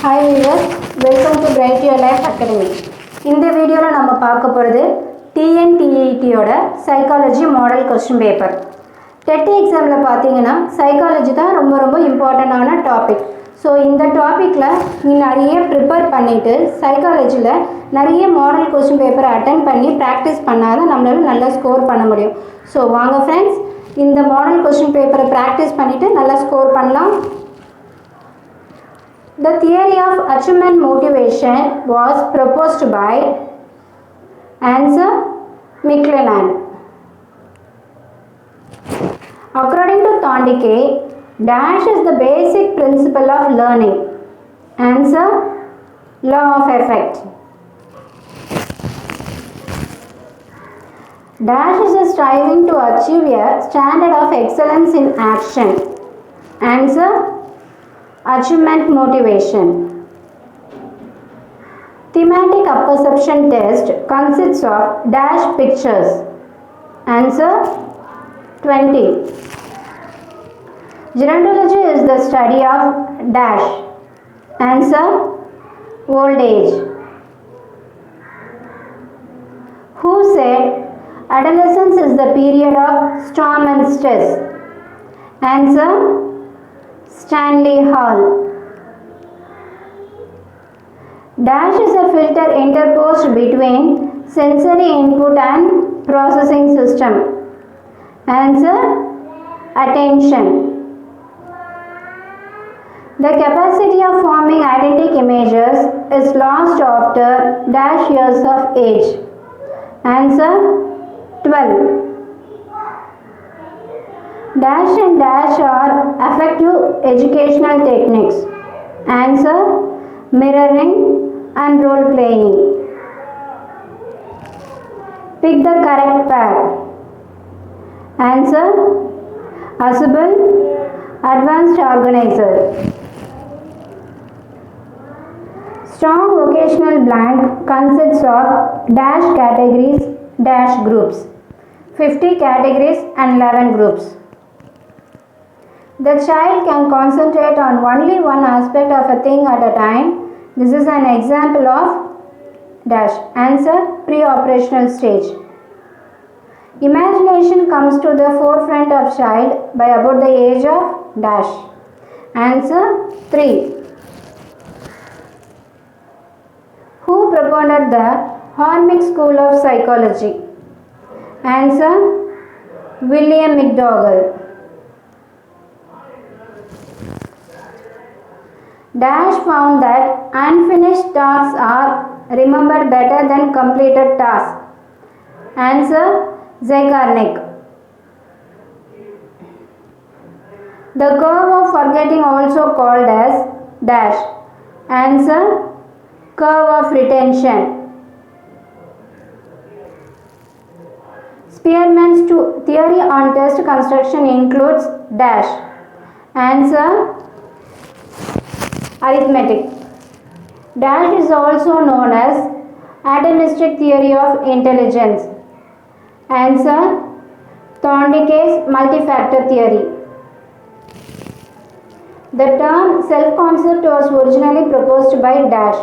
Hi viewers, welcome to Bright Your Life Academy. இந்த வீடியோவில் நம்ம பார்க்க போகிறது டிஎன்டிஇடியோட psychology model question paper. TET எக்ஸாமில் பார்த்தீங்கன்னா சைக்காலஜி தான் ரொம்ப இம்பார்ட்டண்டான டாபிக். ஸோ இந்த டாப்பிக்கில் நீ நிறைய ப்ரிப்பேர் பண்ணிவிட்டு சைக்காலஜியில் நிறைய மாடல் கொஸ்டின் பேப்பரை அட்டன் பண்ணி ப்ராக்டிஸ் பண்ணால் தான் நம்மளால நல்லா ஸ்கோர் பண்ண முடியும். ஸோ வாங்க ஃப்ரெண்ட்ஸ், இந்த மாடல் கொஸ்டின் பேப்பரை ப்ராக்டிஸ் பண்ணிவிட்டு நல்லா ஸ்கோர் பண்ணலாம். The theory of achievement motivation was proposed by Answer McClelland. According to Thorndike, dash is the basic principle of learning. Answer law of effect. Dash is a striving to achieve a standard of excellence in action. Answer achievement motivation. Thematic apperception test consists of dash pictures. Answer 20. Gerontology is the study of dash. Answer old age. Who said adolescence is the period of storm and stress? Answer Stanley Hall. Dash is a filter interposed between sensory input and processing system. Answer attention. The capacity of forming eidetic images is lost after dash years of age. Answer 12. Dash and dash are effective educational techniques. Answer mirroring and role playing. Pick the correct pair. Answer Asubal, advanced organizer. Strong vocational blank consists of dash categories dash groups. 50 categories and 11 groups. The child can concentrate on only one aspect of a thing at a time. This is an example of dash. Answer pre-operational stage. Imagination comes to the forefront of child by about the age of dash. Answer 3. Who propounded the Harmonic School of Psychology? Answer William McDougall. Dash found that unfinished tasks are remembered better than completed tasks. Answer Zeigarnik. The curve of forgetting also called as dash. Answer curve of retention. Spearman's theory on test construction includes dash. Answer arithmetic. Dash is also known as atomistic theory of intelligence. Answer Thorndike's multi-factor theory. The term self-concept was originally proposed by dash.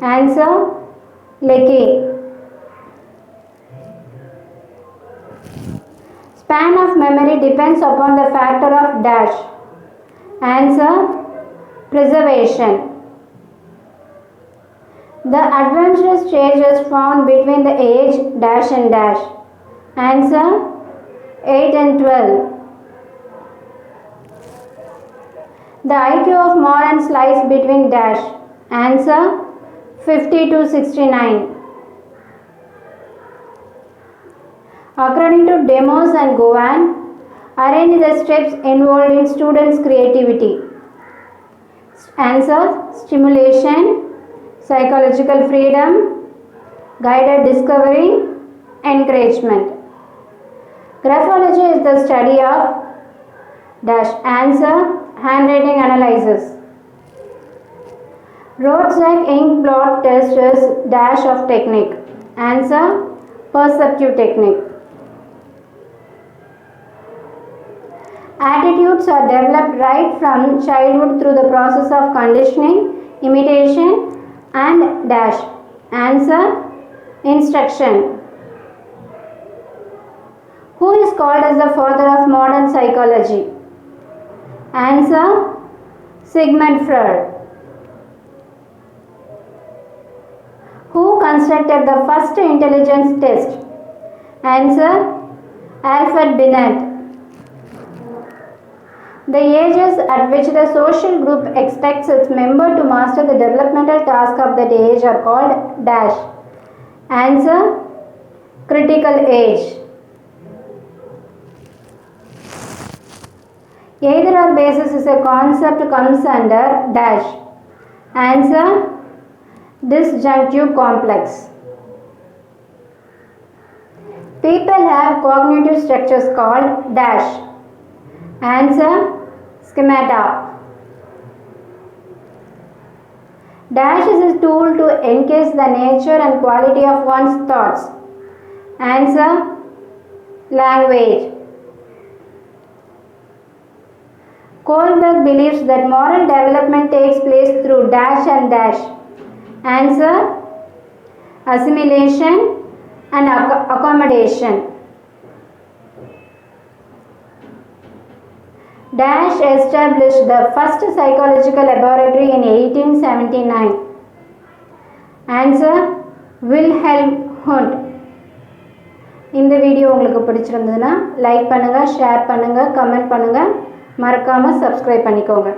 Answer Leakey. Span of memory depends upon the factor of dash. Answer preservation. The adventurous stage is found between the age dash and dash. Answer 8 and 12. The IQ of morons lies between dash. Answer 50 to 69. According to Demos and Gowan, arrange the steps involved in students' creativity. Answer stimulation, psychological freedom, guided discovery, encouragement. Graphology is the study of dash. Answer handwriting analysis. Rorschach ink blot test is dash of technique. Answer perceptive technique. Attitudes are developed right from childhood through the process of conditioning imitation and dash. Answer, instruction. Who is called as the father of modern psychology? Answer, Sigmund Freud. Who constructed the first intelligence test? Answer, Alfred Binet. The ages at which the social group expects its member to master the developmental task of that age are called dash. Answer, critical age. Either or basis is a concept comes under dash. Answer, disjunctive complex. People have cognitive structures called dash. Answer, schemata. Dash is a tool to encase the nature and quality of one's thoughts. Answer, language. Kohlberg believes that moral development takes place through dash and dash. Answer, assimilation and accommodation. Dash established the first psychological laboratory in 1879. Answer, Wilhelm Wundt. இந்த video உங்களுக்கு பிடிச்சிருந்ததுன்னா like பண்ணுங்கள், share பண்ணுங்கள், comment பண்ணுங்கள், மறக்காமல் subscribe பண்ணிக்கோங்க.